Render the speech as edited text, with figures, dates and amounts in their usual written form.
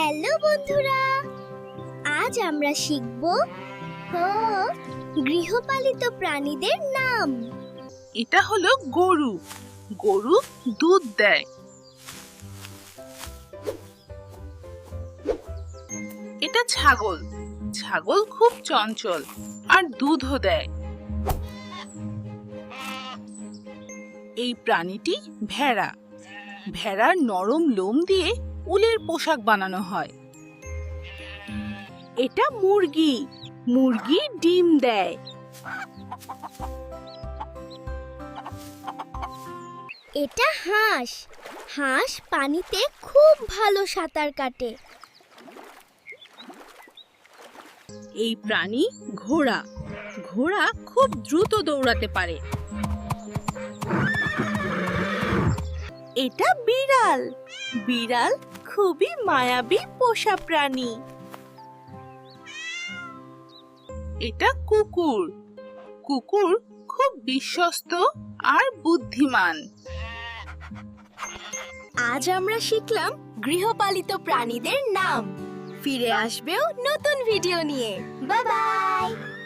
Hello বন্ধুরা, আজ আমরা শিখব গৃহপালিত প্রাণীদের নাম। এটা হলো গরু। গরু দুধ দেয়। এটা ছাগল। ছাগল খুব চঞ্চল আর দুধও দেয়। এই প্রাণীটি ভেড়া। ভেড়ার নরম লোম দিয়ে উলের পোশাক বানানো হয়। এটা মুরগি। মুরগি ডিম দেয়। এটা হাঁস। হাঁস পানিতে খুব ভালো সাঁতার কাটে। এই প্রাণী ঘোড়া। ঘোড়া খুব দ্রুত দৌড়াতে পারে। এটা বিড়াল। বিড়াল খুবই মায়াবী পোষা প্রাণী। এটা কুকুর। কুকুর খুব বিশ্বস্ত আর বুদ্ধিমান। আজ আমরা শিখলাম গৃহপালিত প্রাণীদের নাম। ফিরে আসবেও নতুন ভিডিও নিয়ে। Bye bye.